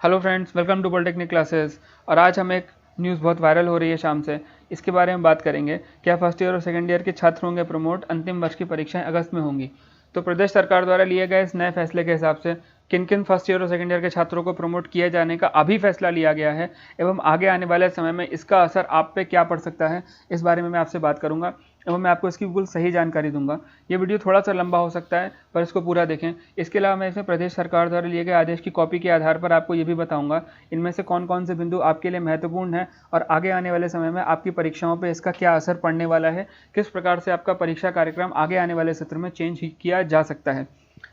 Hello friends, welcome to polytechnic classes. और आज हम एक न्यूज़ बहुत वायरल हो रही है शाम से, इसके बारे में बात करेंगे। क्या फर्स्ट ईयर और सेकंड ईयर के छात्र होंगे प्रमोट? अंतिम वर्ष की परीक्षाएं अगस्त में होंगी। तो प्रदेश सरकार द्वारा लिए गए इस नए फैसले के हिसाब से किन किन फर्स्ट ईयर और सेकंड ईयर के छात्रों को प्रमोट किए जाने का अभी फैसला लिया गया है एवं आगे आने वाले समय में इसका असर आप पे क्या पड़ सकता है, इस बारे में मैं आपसे बात करूंगा एवं मैं आपको इसकी बिल्कुल सही जानकारी दूंगा। ये वीडियो थोड़ा सा लंबा हो सकता है, पर इसको पूरा देखें। इसके अलावा मैं इसमें प्रदेश सरकार द्वारा लिए गए आदेश की कॉपी के आधार पर आपको ये भी बताऊंगा इनमें से कौन कौन से बिंदु आपके लिए महत्वपूर्ण है और आगे आने वाले समय में आपकी परीक्षाओं पर इसका क्या असर पड़ने वाला है, किस प्रकार से आपका परीक्षा कार्यक्रम आगे आने वाले सत्र में चेंज किया जा सकता है।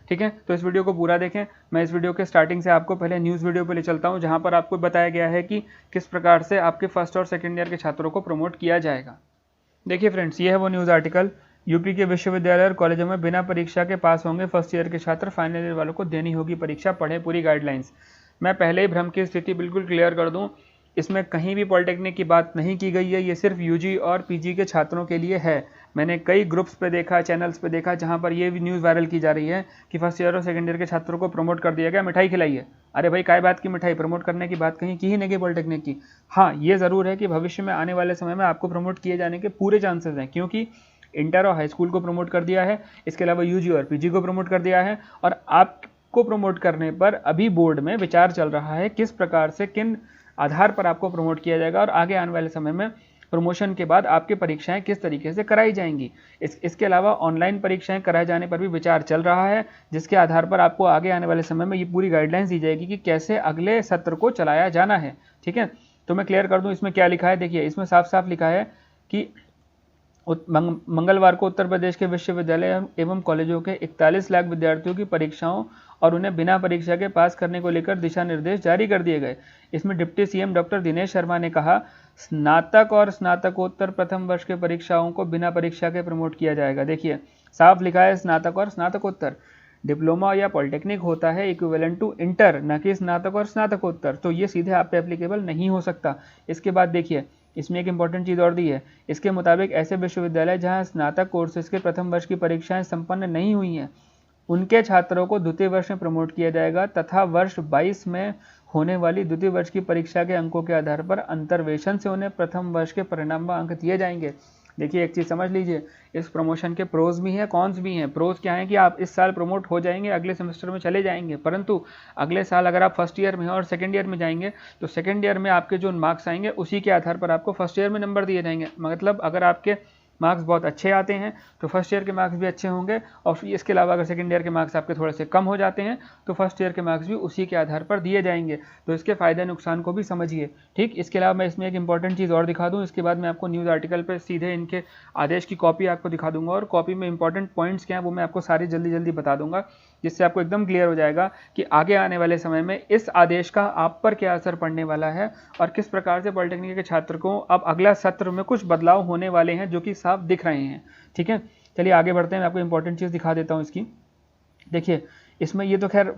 ठीक है, तो इस वीडियो को पूरा देखें। मैं इस वीडियो के स्टार्टिंग से आपको पहले न्यूज़ वीडियो पर ले चलता हूं, जहां पर आपको बताया गया है कि किस प्रकार से आपके फर्स्ट और सेकंड ईयर के छात्रों को प्रमोट किया जाएगा। देखिए फ्रेंड्स, ये है वो न्यूज़ आर्टिकल। यूपी के विश्वविद्यालय और कॉलेजों में बिना परीक्षा के पास होंगे फर्स्ट ईयर के छात्र, फाइनल ईयर वालों को देनी होगी परीक्षा, पढ़ें पूरी गाइडलाइंस। मैं पहले ही भ्रम की स्थिति बिल्कुल क्लियर कर दूं, इसमें कहीं भी पॉलिटेक्निक की बात नहीं की गई है। ये सिर्फ यूजी और पीजी के छात्रों के लिए है। मैंने कई ग्रुप्स पे देखा, चैनल्स पे देखा, जहां पर ये भी न्यूज़ वायरल की जा रही है कि फर्स्ट ईयर और सेकंड ईयर के छात्रों को प्रमोट कर दिया गया, मिठाई खिलाइए। अरे भाई, काय बात की मिठाई? प्रमोट करने की बात कहीं की ही नहीं गई पॉलिटेक्निक की। हाँ, ये ज़रूर है कि भविष्य में आने वाले समय में आपको प्रमोट किए जाने के पूरे चांसेस हैं, क्योंकि इंटर और हाई स्कूल को प्रमोट कर दिया है, इसके अलावा यूजी और पीजी को प्रमोट कर दिया है। और आपको प्रमोट करने पर अभी बोर्ड में विचार चल रहा है किस प्रकार से, किन आधार पर आपको प्रमोट किया जाएगा और आगे आने वाले समय में प्रमोशन के बाद आपकी परीक्षाएं किस तरीके से कराई जाएंगी। इसके अलावा ऑनलाइन परीक्षाएं कराए जाने पर भी विचार चल रहा है, जिसके आधार पर आपको आगे आने वाले समय में ये पूरी गाइडलाइंस दी जाएगी कि कैसे अगले सत्र को चलाया जाना है। ठीक है, तो मैं क्लियर कर दूं इसमें क्या लिखा है। देखिए, इसमें साफ साफ लिखा है कि मंगलवार को उत्तर प्रदेश के विश्वविद्यालय एवं कॉलेजों के 41 लाख विद्यार्थियों की परीक्षाओं और उन्हें बिना परीक्षा के पास करने को लेकर दिशा निर्देश जारी कर दिए गए। इसमें deputy CM doctor Dinesh Sharma ने कहा, स्नातक और स्नातकोत्तर प्रथम वर्ष के परीक्षाओं को बिना परीक्षा के प्रमोट किया जाएगा। देखिए, साफ लिखा है स्नातक और स्नातकोत्तर। डिप्लोमा या पॉलिटेक्निक होता है इक्विवेलेंट टू इंटर, न कि स्नातक और स्नातकोत्तर। तो ये सीधे आप पे एप्लीकेबल नहीं हो सकता। इसके बाद देखिए, इसमें एक इंपॉर्टेंट चीज़ और दी है। इसके मुताबिक ऐसे विश्वविद्यालय जहां स्नातक कोर्सेज के प्रथम वर्ष की परीक्षाएं संपन्न नहीं हुई हैं, उनके छात्रों को द्वितीय वर्ष में प्रमोट किया जाएगा तथा वर्ष 22 में होने वाली द्वितीय वर्ष की परीक्षा के अंकों के आधार पर अंतर्वेशन से उन्हें प्रथम वर्ष के परिणाम में अंक दिए जाएंगे। देखिए, एक चीज़ समझ लीजिए, इस प्रमोशन के प्रोज भी हैं, कॉन्स भी हैं। प्रोज क्या है कि आप इस साल प्रमोट हो जाएंगे, अगले सेमेस्टर में चले जाएंगे, परंतु अगले साल अगर आप फर्स्ट ईयर में हैं और सेकंड ईयर में जाएंगे तो सेकंड ईयर में आपके जो मार्क्स आएंगे उसी के आधार पर आपको फर्स्ट ईयर में नंबर दिए जाएंगे। मतलब अगर आपके मार्क्स बहुत अच्छे आते हैं तो फर्स्ट ईयर के मार्क्स भी अच्छे होंगे, और इसके अलावा अगर सेकंड ईयर के मार्क्स आपके थोड़े से कम हो जाते हैं तो फर्स्ट ईयर के मार्क्स भी उसी के आधार पर दिए जाएंगे। तो इसके फ़ायदे नुकसान को भी समझिए। ठीक, इसके अलावा मैं इसमें एक इंपॉर्टेंट चीज़ और दिखा दूँ, इसके बाद मैं आपको न्यूज़ आर्टिकल पर सीधे इनके आदेश की कॉपी आपको दिखा दूंगा, और कॉपी में इंपॉर्टेंट पॉइंट्स क्या हैं वो मैं आपको सारी जल्दी जल्दी बता दूंगा, जिससे आपको एकदम क्लियर हो जाएगा कि आगे आने वाले समय में इस आदेश का आप पर क्या असर पड़ने वाला है और किस प्रकार से पॉलिटेक्निक के छात्र को अब अगला सत्र में कुछ बदलाव होने वाले हैं जो कि साफ दिख रहे हैं। ठीक है, चलिए आगे बढ़ते हैं। मैं आपको इंपॉर्टेंट चीज़ दिखा देता हूँ इसकी। देखिए, इसमें ये तो खैर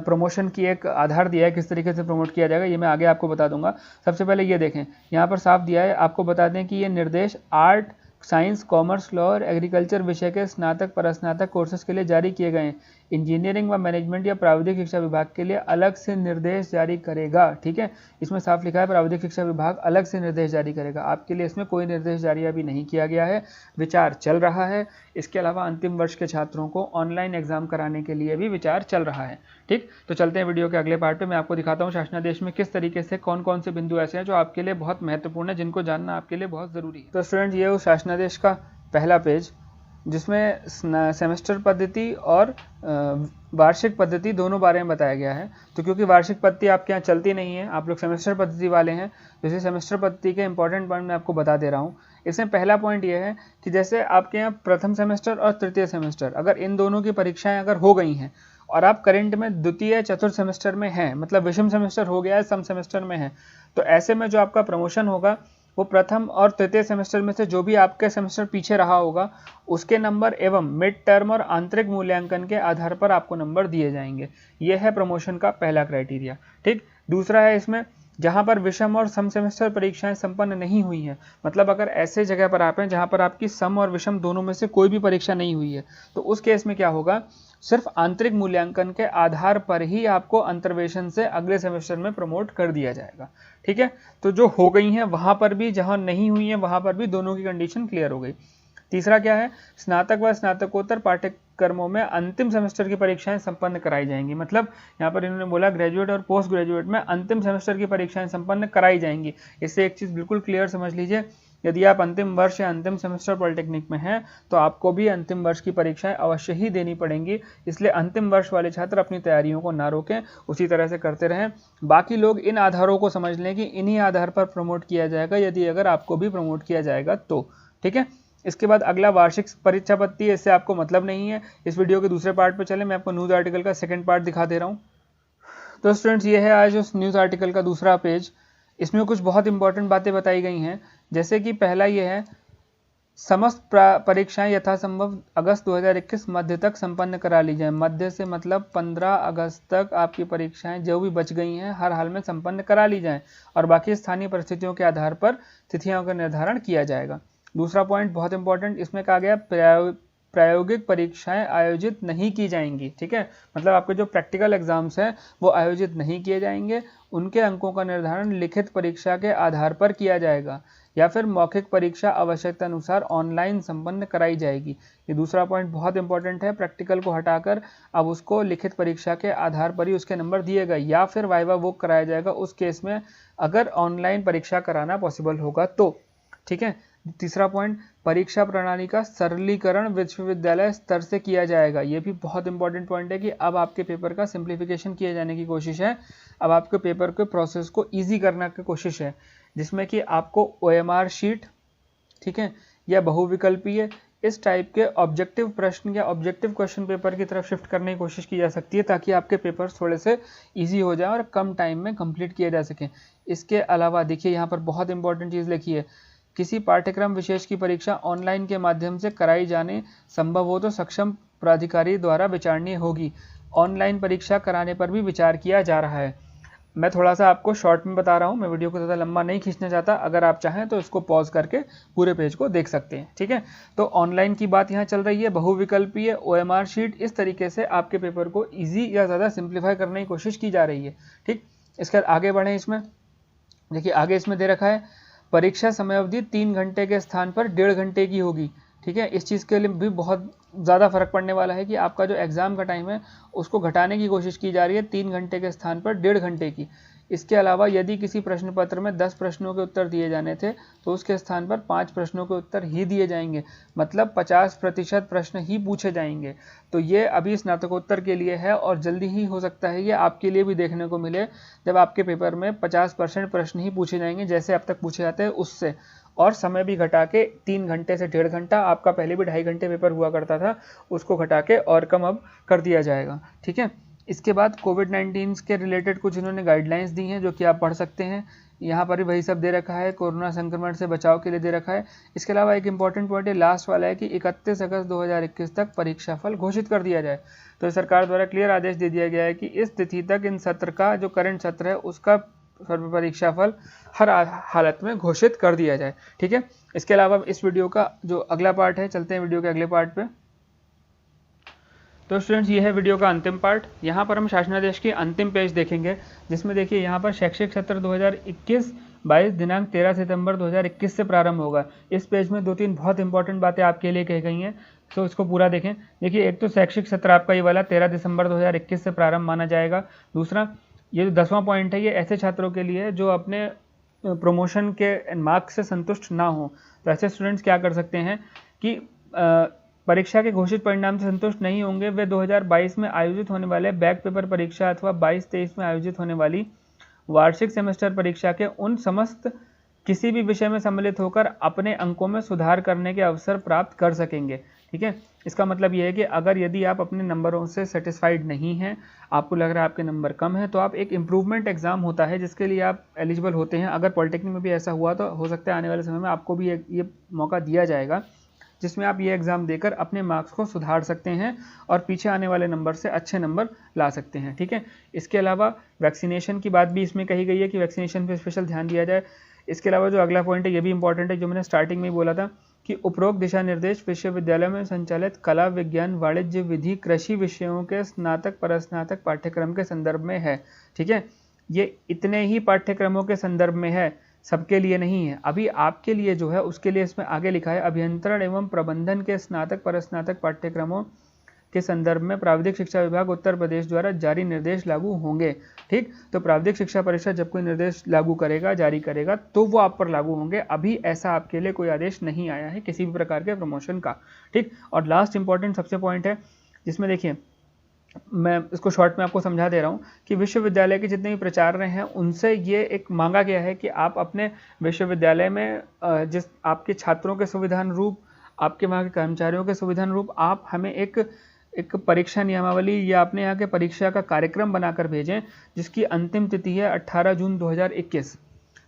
प्रमोशन की एक आधार दिया है, किस तरीके से प्रमोट किया जाएगा ये मैं आगे आपको बता दूंगा। सबसे पहले ये देखें, यहाँ पर साफ दिया है, आपको बता दें कि ये निर्देश आर्ट, साइंस, कॉमर्स, लॉ और एग्रीकल्चर विषय के स्नातक परस्नातक कोर्सेज के लिए जारी किए गए हैं। इंजीनियरिंग व मैनेजमेंट या प्राविधिक शिक्षा विभाग के लिए अलग से निर्देश जारी करेगा। ठीक है, इसमें साफ लिखा है प्राविधिक शिक्षा विभाग अलग से निर्देश जारी करेगा। आपके लिए इसमें कोई निर्देश जारी अभी नहीं किया गया है, विचार चल रहा है। इसके अलावा अंतिम वर्ष के छात्रों को ऑनलाइन एग्जाम कराने के लिए भी विचार चल रहा है। ठीक, तो चलते हैं वीडियो के अगले पार्ट पे। मैं आपको दिखाता हूँ शासनादेश में किस तरीके से कौन कौन से बिंदु ऐसे हैं जो आपके लिए बहुत महत्वपूर्ण है, जिनको जानना आपके लिए बहुत ज़रूरी है। तो स्टूडेंट, ये उस शासनादेश का पहला पेज जिसमें सेमेस्टर पद्धति और वार्षिक पद्धति दोनों बारे में बताया गया है। तो क्योंकि वार्षिक पद्धति आपके यहाँ चलती नहीं है, आप लोग सेमेस्टर पद्धति वाले हैं, तो इसे सेमेस्टर पद्धति के इंपॉर्टेंट पॉइंट मैं आपको बता दे रहा हूँ। इसमें पहला पॉइंट ये है कि जैसे आपके यहाँ प्रथम सेमेस्टर और तृतीय सेमेस्टर, अगर इन दोनों की परीक्षाएं अगर हो गई हैं और आप करंट में द्वितीय चतुर्थ सेमेस्टर में हैं, मतलब विषम सेमेस्टर हो गया है, सम सेमेस्टर में है, तो ऐसे में जो आपका प्रमोशन होगा वो प्रथम और तृतीय सेमेस्टर में से जो भी आपके सेमेस्टर पीछे रहा होगा उसके नंबर एवं मिड टर्म और आंतरिक मूल्यांकन के आधार पर आपको नंबर दिए जाएंगे। यह है प्रमोशन का पहला क्राइटेरिया। ठीक, दूसरा है इसमें जहां पर विषम और सम सेमेस्टर परीक्षाएं संपन्न नहीं हुई हैं, मतलब अगर ऐसे जगह पर आप हैं जहां पर आपकी सम और विषम दोनों में से कोई भी परीक्षा नहीं हुई है, तो उस केस में क्या होगा, सिर्फ आंतरिक मूल्यांकन के आधार पर ही आपको अंतर्वेशन से अगले सेमेस्टर में प्रमोट कर दिया जाएगा। ठीक है, तो जो हो गई हैं वहां पर भी, जहां नहीं हुई है वहां पर भी दोनों की कंडीशन क्लियर हो गई। तीसरा क्या है, स्नातक व स्नातकोत्तर पाठ्यक्रमों में अंतिम सेमेस्टर की परीक्षाएं संपन्न कराई जाएंगी। मतलब यहाँ पर इन्होंने बोला ग्रेजुएट और पोस्ट ग्रेजुएट में अंतिम सेमेस्टर की परीक्षाएं संपन्न कराई जाएंगी। इससे एक चीज़ बिल्कुल क्लियर समझ लीजिए, यदि आप अंतिम वर्ष या अंतिम सेमेस्टर पॉलिटेक्निक में हैं तो आपको भी अंतिम वर्ष की परीक्षाएं अवश्य ही देनी पड़ेंगी। इसलिए अंतिम वर्ष वाले छात्र अपनी तैयारियों को ना रोकें, उसी तरह से करते रहें। बाकी लोग इन आधारों को समझ लें कि इन्हीं आधार पर प्रमोट किया जाएगा, यदि अगर आपको भी प्रमोट किया जाएगा तो। ठीक है, इसके बाद अगला वार्षिक परीक्षा पत्ती है, इससे आपको मतलब नहीं है। इस वीडियो के दूसरे पार्ट पे चले, मैं आपको न्यूज़ आर्टिकल का सेकंड पार्ट दिखा दे रहा हूँ। तो स्टूडेंट्स, ये है आज उस न्यूज़ आर्टिकल का दूसरा पेज। इसमें कुछ बहुत इंपॉर्टेंट बातें बताई गई हैं, जैसे कि पहला ये है, समस्त परीक्षाएं यथासंभव अगस्त 2021 मध्य तक संपन्न करा ली जाए। मध्य से मतलब 15 अगस्त तक आपकी परीक्षाएं जो भी बच गई हैं हर हाल में संपन्न करा ली जाएं, और बाकी स्थानीय परिस्थितियों के आधार पर तिथियों का निर्धारण किया जाएगा। दूसरा पॉइंट बहुत इंपॉर्टेंट, इसमें कहा गया प्रायोगिक परीक्षाएं आयोजित नहीं की जाएंगी। ठीक है, मतलब आपके जो प्रैक्टिकल एग्जाम्स हैं वो आयोजित नहीं किए जाएंगे। उनके अंकों का निर्धारण लिखित परीक्षा के आधार पर किया जाएगा, या फिर मौखिक परीक्षा आवश्यकता अनुसार ऑनलाइन संपन्न कराई जाएगी। ये दूसरा पॉइंट बहुत इंपॉर्टेंट है। प्रैक्टिकल को हटाकर अब उसको लिखित परीक्षा के आधार पर ही उसके नंबर दिए गए, या फिर वाइवा वो कराया जाएगा उस केस में अगर ऑनलाइन परीक्षा कराना पॉसिबल होगा तो। ठीक है, तीसरा पॉइंट, परीक्षा प्रणाली का सरलीकरण विश्वविद्यालय स्तर से किया जाएगा। ये भी बहुत इंपॉर्टेंट पॉइंट है कि अब आपके पेपर का सिंप्लीफिकेशन किए जाने की कोशिश है। अब आपके पेपर के प्रोसेस को इजी करने की कोशिश है, जिसमें कि आपको OMR शीट, ठीक है, या बहुविकल्पीय इस टाइप के ऑब्जेक्टिव प्रश्न या ऑब्जेक्टिव क्वेश्चन पेपर की तरफ शिफ्ट करने की कोशिश की जा सकती है, ताकि आपके पेपर थोड़े से इजी हो जाए और कम टाइम में कंप्लीट किए जा सकें। इसके अलावा देखिए यहाँ पर बहुत इंपॉर्टेंट चीज़ लिखी है, किसी पाठ्यक्रम विशेष की परीक्षा ऑनलाइन के माध्यम से कराई जाने संभव हो तो सक्षम प्राधिकारी द्वारा विचारणीय होगी। ऑनलाइन परीक्षा कराने पर भी विचार किया जा रहा है। मैं थोड़ा सा आपको शॉर्ट में बता रहा हूँ, मैं वीडियो को ज़्यादा लंबा नहीं खींचना चाहता। अगर आप चाहें तो इसको पॉज करके पूरे पेज को देख सकते हैं। ठीक है, तो ऑनलाइन की बात यहाँ चल रही है, बहुविकल्पीय OMR शीट, इस तरीके से आपके पेपर को ईजी या ज़्यादा सिंप्लीफाई करने की कोशिश की जा रही है। ठीक, इसके बाद आगे बढ़ें। इसमें देखिए आगे इसमें दे रखा है, परीक्षा समयावधि 3 घंटे के स्थान पर 1.5 घंटे की होगी। ठीक है, इस चीज़ के लिए भी बहुत ज़्यादा फर्क पड़ने वाला है कि आपका जो एग्ज़ाम का टाइम है उसको घटाने की कोशिश की जा रही है 3 घंटे के स्थान पर 1.5 घंटे की। इसके अलावा यदि किसी प्रश्न पत्र में 10 प्रश्नों के उत्तर दिए जाने थे तो उसके स्थान पर 5 प्रश्नों के उत्तर ही दिए जाएंगे, मतलब 50% प्रश्न ही पूछे जाएंगे। तो ये अभी स्नातकोत्तर के लिए है, और जल्दी ही हो सकता है ये आपके लिए भी देखने को मिले, जब आपके पेपर में 50% प्रश्न ही पूछे जाएंगे जैसे अब तक पूछे जाते हैं उससे, और समय भी घटा के 3 घंटे से 1.5 घंटा, आपका पहले भी 2.5 घंटे पेपर हुआ करता था, उसको घटा के और कम अब कर दिया जाएगा। ठीक है, इसके बाद कोविड-19 के रिलेटेड कुछ इन्होंने गाइडलाइंस दी हैं जो कि आप पढ़ सकते हैं। यहाँ पर भी वही सब दे रखा है, कोरोना संक्रमण से बचाव के लिए दे रखा है। इसके अलावा एक इंपॉर्टेंट पॉइंट है, लास्ट वाला है कि 31 अगस्त 2021 तक परीक्षाफल घोषित कर दिया जाए। तो सरकार द्वारा क्लियर आदेश दे दिया गया है कि इस तिथि तक इन सत्र का जो करंट सत्र है उसका परीक्षाफल हर हालत में घोषित कर दिया जाए। ठीक है, इसके अलावा इस वीडियो का जो अगला पार्ट है, चलते हैं वीडियो के अगले पार्ट पे। तो स्टूडेंट्स, ये है वीडियो का अंतिम पार्ट। यहाँ पर हम शासनादेश की अंतिम पेज देखेंगे, जिसमें देखिए यहाँ पर शैक्षिक सत्र 2021-22 दिनांक 13 सितंबर 2021 से प्रारंभ होगा। इस पेज में 2-3 बहुत इंपॉर्टेंट बातें आपके लिए कही गई हैं, तो इसको पूरा देखें। देखिए, एक तो शैक्षिक सत्र आपका ये वाला 13 दिसंबर 2021 से प्रारंभ माना जाएगा। दूसरा, ये जो 10वां पॉइंट है ये ऐसे छात्रों के लिए जो अपने प्रमोशन के मार्क्स से संतुष्ट ना हो। तो ऐसे स्टूडेंट्स क्या कर सकते हैं कि परीक्षा के घोषित परिणाम से संतुष्ट नहीं होंगे, वे 2022 में आयोजित होने वाले बैक पेपर परीक्षा अथवा 22-23 में आयोजित होने वाली वार्षिक सेमेस्टर परीक्षा के उन समस्त किसी भी विषय में सम्मिलित होकर अपने अंकों में सुधार करने के अवसर प्राप्त कर सकेंगे। ठीक है, इसका मतलब यह है कि अगर यदि आप अपने नंबरों से सेटिस्फाइड नहीं हैं, आपको लग रहा है आपके नंबर कम है, तो आप एक इम्प्रूवमेंट एग्जाम होता है जिसके लिए आप एलिजिबल होते हैं। अगर पॉलिटेक्निक में भी ऐसा हुआ तो हो सकता है आने वाले समय में आपको भी ये मौका दिया जाएगा जिसमें आप ये एग्ज़ाम देकर अपने मार्क्स को सुधार सकते हैं और पीछे आने वाले नंबर से अच्छे नंबर ला सकते हैं। ठीक है, इसके अलावा वैक्सीनेशन की बात भी इसमें कही गई है कि वैक्सीनेशन पे स्पेशल ध्यान दिया जाए। इसके अलावा जो अगला पॉइंट है ये भी इंपॉर्टेंट है, जो मैंने स्टार्टिंग में ही बोला था कि उपरोक्त दिशा निर्देश विश्वविद्यालय में संचालित कला, विज्ञान, वाणिज्य, विधि, कृषि विषयों के स्नातक परस्नातक पाठ्यक्रम के संदर्भ में है। ठीक है, ये इतने ही पाठ्यक्रमों के संदर्भ में है, सबके लिए नहीं है। अभी आपके लिए जो है उसके लिए इसमें आगे लिखा है अभियंत्रण एवं प्रबंधन के स्नातक परस्नातक पाठ्यक्रमों के संदर्भ में प्राविधिक शिक्षा विभाग उत्तर प्रदेश द्वारा जारी निर्देश लागू होंगे। ठीक, तो प्राविधिक शिक्षा परिषद जब कोई निर्देश लागू करेगा, जारी करेगा, तो वो आप पर लागू होंगे। अभी ऐसा आपके लिए कोई आदेश नहीं आया है किसी भी प्रकार के प्रमोशन का। ठीक, और लास्ट इंपॉर्टेंट सबसे पॉइंट है जिसमें देखिए मैं इसको शॉर्ट में आपको समझा दे रहा हूँ कि विश्वविद्यालय के जितने भी प्राचार्य हैं उनसे ये एक मांगा गया है कि आप अपने विश्वविद्यालय में जिस आपके छात्रों के सुविधानुरूप, आपके वहाँ के कर्मचारियों के सुविधानुरूप आप हमें एक परीक्षा नियमावली या अपने यहाँ के परीक्षा का कार्यक्रम बनाकर भेजें, जिसकी अंतिम तिथि है 18 जून 2021।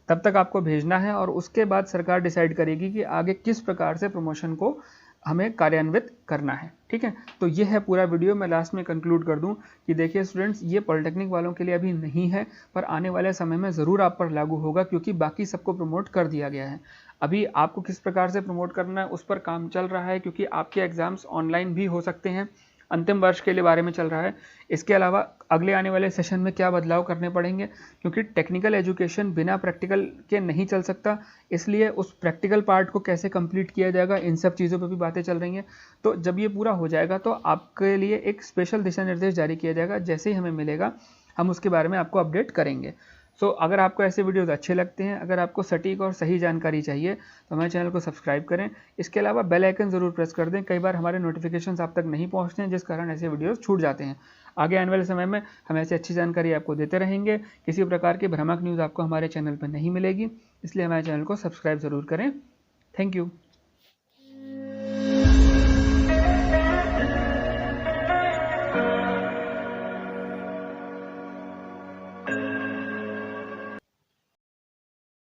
तब तक आपको भेजना है और उसके बाद सरकार डिसाइड करेगी कि आगे किस प्रकार से प्रमोशन को हमें कार्यान्वित करना है। ठीक है, तो ये है पूरा वीडियो। मैं लास्ट में कंक्लूड कर दूं कि देखिए स्टूडेंट्स, ये पॉलिटेक्निक वालों के लिए अभी नहीं है, पर आने वाले समय में ज़रूर आप पर लागू होगा, क्योंकि बाकी सबको प्रमोट कर दिया गया है। अभी आपको किस प्रकार से प्रमोट करना है उस पर काम चल रहा है, क्योंकि आपके एग्जाम्स ऑनलाइन भी हो सकते हैं। अंतिम वर्ष के लिए बारे में चल रहा है। इसके अलावा अगले आने वाले सेशन में क्या बदलाव करने पड़ेंगे, क्योंकि टेक्निकल एजुकेशन बिना प्रैक्टिकल के नहीं चल सकता, इसलिए उस प्रैक्टिकल पार्ट को कैसे कंप्लीट किया जाएगा, इन सब चीज़ों पर भी बातें चल रही हैं। तो जब ये पूरा हो जाएगा तो आपके लिए एक स्पेशल दिशा निर्देश जारी किया जाएगा। जैसे ही हमें मिलेगा हम उसके बारे में आपको अपडेट करेंगे। अगर आपको ऐसे वीडियोस अच्छे लगते हैं, अगर आपको सटीक और सही जानकारी चाहिए, तो हमारे चैनल को सब्सक्राइब करें। इसके अलावा बेल आइकन ज़रूर प्रेस कर दें। कई बार हमारे नोटिफिकेशंस आप तक नहीं पहुंचते हैं, जिस कारण ऐसे वीडियोस छूट जाते हैं। आगे आने वाले समय में हम ऐसी अच्छी जानकारी आपको देते रहेंगे। किसी प्रकार की भ्रामक न्यूज़ आपको हमारे चैनल पर नहीं मिलेगी, इसलिए हमारे चैनल को सब्सक्राइब ज़रूर करें। Thank you.